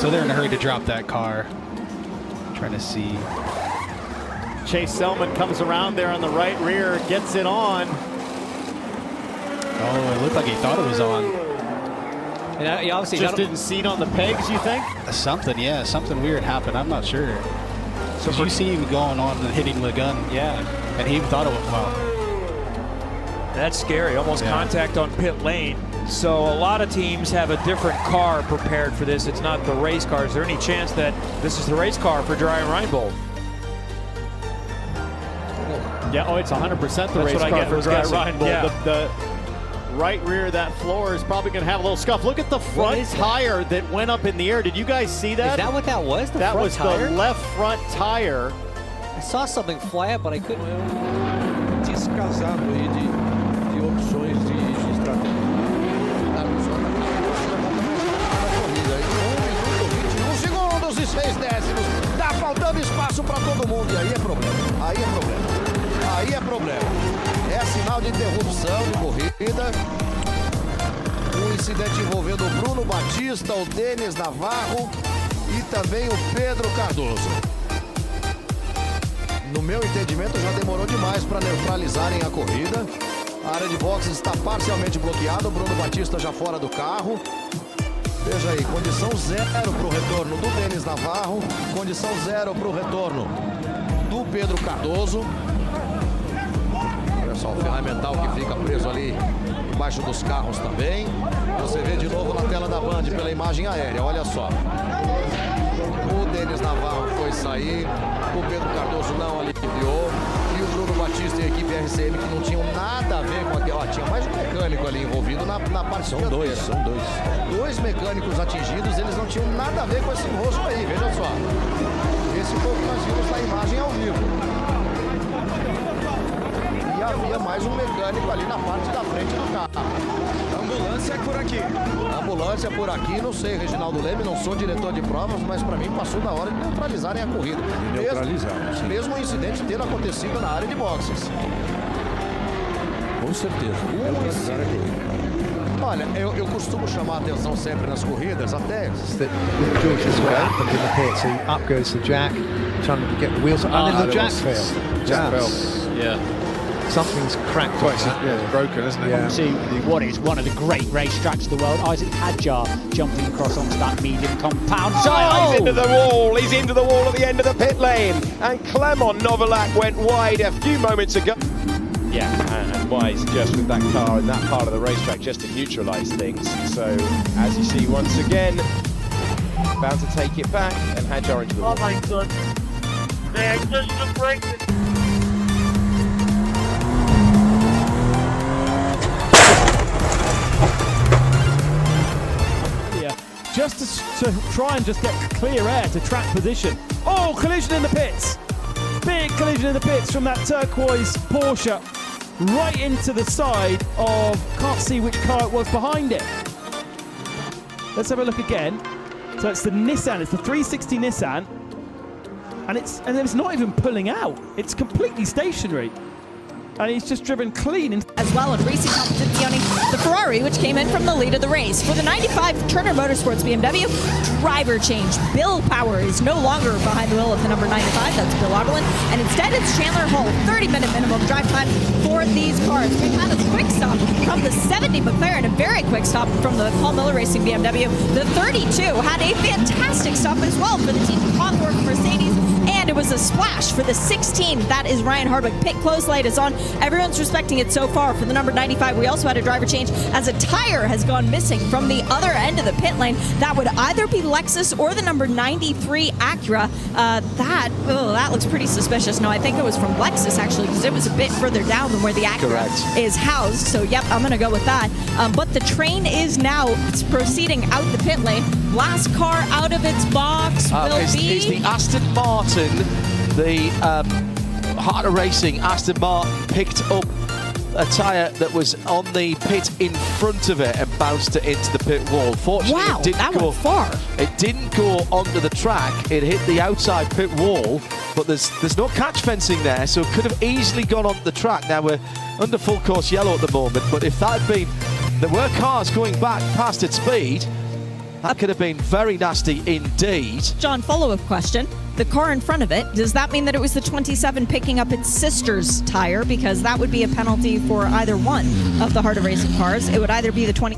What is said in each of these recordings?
so they're in a hurry to drop that car. Trying to see. Chase Selman comes around there on the right rear, gets it on. Oh, it looked like he thought it was on. And he obviously just didn't see it on the pegs, you think? Something, yeah, something weird happened. I'm not sure. So you see him going on and hitting the gun. Yeah. And he thought it was wow. That's scary, almost contact on pit lane. So a lot of teams have a different car prepared for this. It's not the race car. Is there any chance that this is the race car for Ryan Reinbold? Yeah, oh, it's 100% the race car for Reinbold. Yeah. The right rear of that floor is probably going to have a little scuff. Look at the front tire that went up in the air. Did you guys see that? Is that what that was? That was tire? the left front tire. I saw something fly up, but I couldn't. Descasado aí de opções de estratégia. Segundos e 6 décimos. Tá faltando espaço para todo mundo. E aí é problema. Aí é problema. Aí é problema. É sinal de interrupção de corrida. Um incidente envolvendo o Bruno Batista, o Denis Navarro e também o Pedro Cardoso. No meu entendimento, já demorou demais para neutralizarem a corrida. A área de boxes está parcialmente bloqueada. O Bruno Batista já fora do carro. Veja aí, condição 0 para o retorno do Denis Navarro. Condição 0 para o retorno do Pedro Cardoso. Olha só o ferramental que fica preso ali embaixo dos carros também. Você vê de novo na tela da Band pela imagem aérea, olha só. O Denis Navarro foi sair, o Pedro Cardoso não aliviou e o Bruno Batista e a equipe RCM que não tinham nada a ver com aquilo. Ó, tinha mais um mecânico ali envolvido na parte São dois. Dois mecânicos atingidos, eles não tinham nada a ver com esse enrosco aí, veja só. Esse foi o que nós vimos na imagem ao vivo. E havia mais um mecânico ali na parte da frente do carro. Ambulância é por aqui. Ambulância por aqui, não sei, Reginaldo Leme, não sou diretor de provas, mas para mim passou da hora de neutralizarem a corrida. Mesmo o incidente ter acontecido na área de boxes. Com certeza. Neutralizar a corrida. Olha, eu costumo chamar a atenção sempre nas corridas, até. With George, this is what happened in the pit. So up goes the jack, trying to get the wheels up, and then the jack failed. Jack fell. Yeah. Something's cracked. It's broken, isn't it? Yeah. See what is one of the great racetracks of the world. Isaac Hadjar jumping across onto that medium compound. Oh, he's into the wall. He's into the wall at the end of the pit lane. And Clement Novalak went wide a few moments ago. Yeah, and wise just with that car in that part of the racetrack just to neutralise things. So, as you see once again, bound to take it back and Hadjar into the wall. Oh my God. Man, just to break it. Just to try and just get clear air to track position. Oh, collision in the pits. Big collision in the pits from that turquoise Porsche right into the side of, can't see which car it was behind it. Let's have a look again. So it's the Nissan, it's the 360 Nissan. And it's not even pulling out. It's completely stationary. And he's just driven clean. As well in racing competition, the Ferrari, which came in from the lead of the race. For the 95 Turner Motorsports BMW, driver change. Bill Power is no longer behind the wheel of the number 95, that's Bill Oberlin, and instead it's Chandler Hull. 30-minute minimum drive time for these cars. We've had a quick stop from the 70 McLaren, a very quick stop from the Paul Miller Racing BMW. The 32 had a fantastic stop as well for the team Concord Mercedes. And it was a splash for the 16. That is Ryan Hardwick. Pit close light is on. Everyone's respecting it so far for the number 95. We also had a driver change as a tire has gone missing from the other end of the pit lane. That would either be Lexus or the number 93 Acura. That looks pretty suspicious. No, I think it was from Lexus actually because it was a bit further down than where the Acura is housed. So yep, I'm going to go with that. But the train is now proceeding out the pit lane. Last car out of its box will be... It's the Aston Martin, the Heart of Racing Aston Martin picked up a tyre that was on the pit in front of it and bounced it into the pit wall. Fortunately, wow, it didn't that go went far. It didn't go onto the track. It hit the outside pit wall, but there's no catch fencing there, so it could have easily gone onto the track. Now we're under full course yellow at the moment, but if that had been, there were cars going back past its speed. That could have been very nasty indeed. John, follow-up question. The car in front of it, does that mean that it was the 27 picking up its sister's tire? Because that would be a penalty for either one of the harder racing cars. It would either be the 20...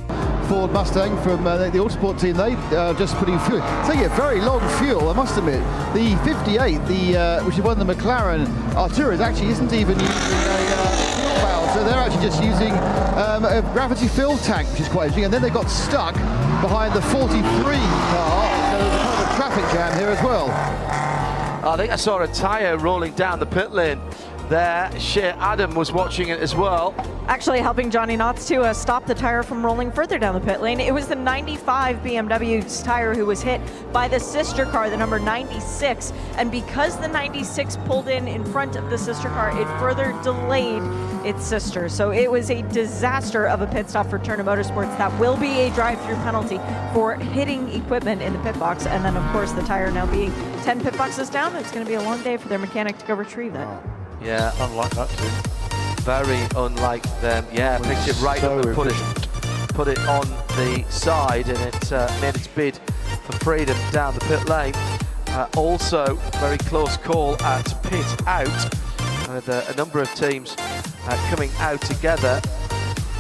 Ford Mustang from the Autosport team, they just putting fuel. Taking a very long fuel, I must admit. The 58, which is one of the McLaren Arturas, actually isn't even using a fuel valve, so they're actually just using a gravity-filled tank, which is quite interesting. And then they got stuck behind the 43 car, so there's a kind of a traffic jam here as well. I think I saw a tyre rolling down the pit lane there. Shea Adam was watching it as well. Actually helping Johnny Knotts to stop the tire from rolling further down the pit lane. It was the 95 BMW's tire who was hit by the sister car, the number 96. And because the 96 pulled in front of the sister car, it further delayed its sister. So it was a disaster of a pit stop for Turner Motorsports. That will be a drive-through penalty for hitting equipment in the pit box. And then, of course, the tire now being 10 pit boxes down, it's going to be a long day for their mechanic to go retrieve that. Yeah, unlike that too. Very unlike them. Yeah, picked it right up and put it on the side, and it made its bid for freedom down the pit lane. Also, very close call at pit out, with a number of teams coming out together.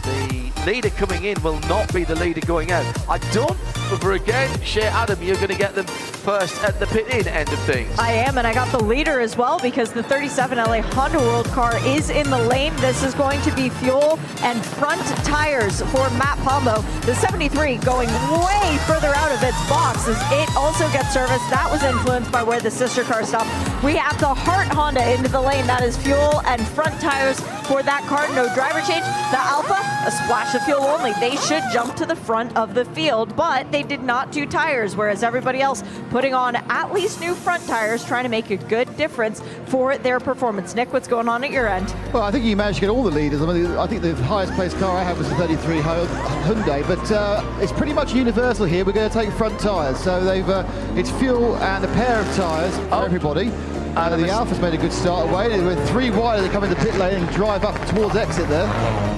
The leader coming in will not be the leader going out. I don't, for again, Shea Adam, you're going to get them first at the pit-in end of things. I am, and I got the leader as well because the 37 LA Honda World car is in the lane. This is going to be fuel and front tires for Matt Pombo. The 73 going way further out of its box as it also gets serviced. That was influenced by where the sister car stopped. We have the Hart Honda into the lane. That is fuel and front tires for that car. No driver change. The Alpha, a splash of fuel only. They should jump to the front of the field, but they did not do tires, whereas everybody else putting on at least new front tires, trying to make a good difference for their performance. Nick, what's going on at your end? Well, I think you managed to get all the leaders. I mean, I think the highest placed car I had was the 33 Hyundai, but it's pretty much universal here. We're going to take front tires, so it's fuel and a pair of tires for everybody. The Alpha's made a good start away. They went 3 wide, they come in the pit lane and drive up towards exit there.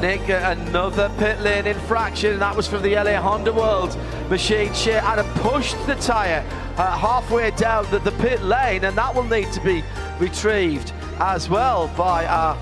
Nick, another pit lane infraction, and that was from the LA Honda World machine. Shea Adam pushed the tyre halfway down the pit lane, and that will need to be retrieved as well by our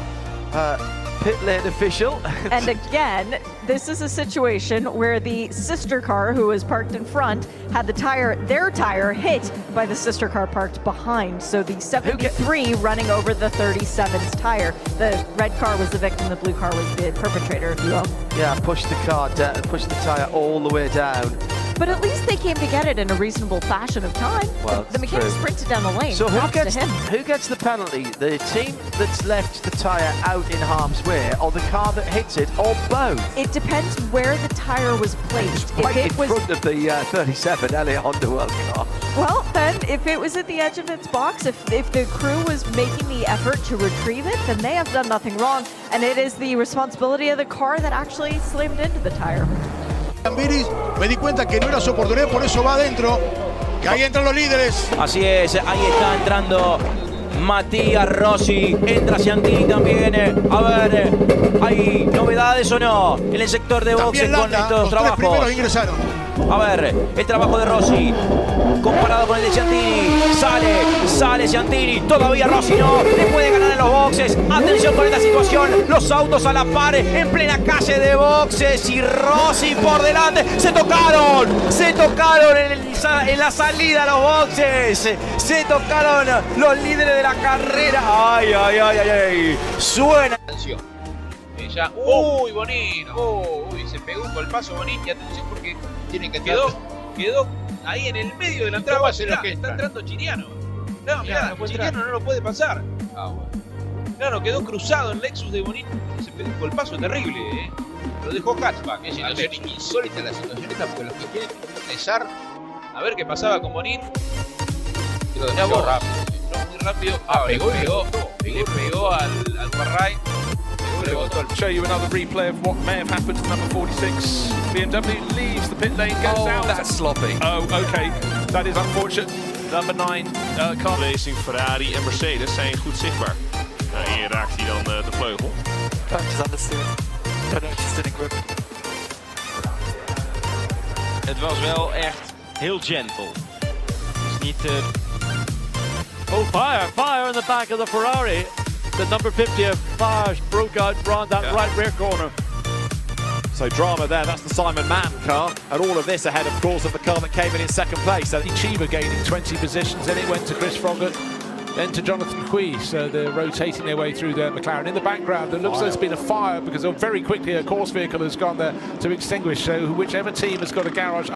pit lane official. And again, this is a situation where the sister car who was parked in front had their tire hit by the sister car parked behind. So the 73 running over the 37's tire. The red car was the victim, the blue car was the perpetrator, if you will. Yeah, pushed the car down, pushed the tire all the way down. But at least they came to get it in a reasonable fashion of time. Well, the mechanic sprinted down the lane. So who gets the penalty? The team that's left the tyre out in harm's way, or the car that hits it, or both? It depends where the tyre was placed. Right in front of the 37 LA Honda World car. Well, then, if it was at the edge of its box, if the crew was making the effort to retrieve it, then they have done nothing wrong. And it is the responsibility of the car that actually slammed into the tire. Me di cuenta que no era su oportunidad, por eso va adentro. Que ahí entran los líderes. Así es, ahí está entrando Matías Rossi, entra Ciantini también. A ver, ¿hay novedades o no en el sector de boxes con estos trabajos? Los 3 primeros ingresaron. A ver, el trabajo de Rossi comparado con el de Ciantini. Sale Ciantini, todavía Rossi no, le puede ganar en los boxes. Atención con esta situación, los autos a la par en plena calle de boxes y Rossi por delante. Se tocaron en la salida a los boxes. Se tocaron los líderes de la carrera. Ay. Suena. Atención. Ya, uy, Bonino. Uy, se pegó un golpazo Bonino. Y atención porque quedó ahí en el medio de la entrada. Está entrando Chiriano. No, mirá, Chiriano no lo puede pasar. Claro, quedó cruzado el Lexus de Bonino. Se pegó un golpazo terrible, Lo dejó hatchback. Es situación insólita la situación esta porque los que quieren empezar a ver qué pasaba con Bonin. Lo dejó rápido. Muy rápido. Le pegó al Warray. I'll show you another replay of what may have happened to number 46. BMW leaves the pit lane, goes out. That's sloppy. Oh, okay. That is unfortunate. Number 9 car. Racing Ferrari en Mercedes zijn goed zichtbaar. Hier raakt hij dan de vleugel. Het was wel echt Heel gentle. Just need to... Oh, fire in the back of the Ferrari. The number 50 of Fires broke out round that right rear corner. So drama there, that's the Simon Mann car, and all of this ahead, of course, of the car that came in second place. So Chiba gaining 20 positions, then it went to Chris Froggatt, then to Jonathan Hui. So they're rotating their way through the McLaren. In the background, it looks like there's been a fire because very quickly a course vehicle has gone there to extinguish. So whichever team has got a garage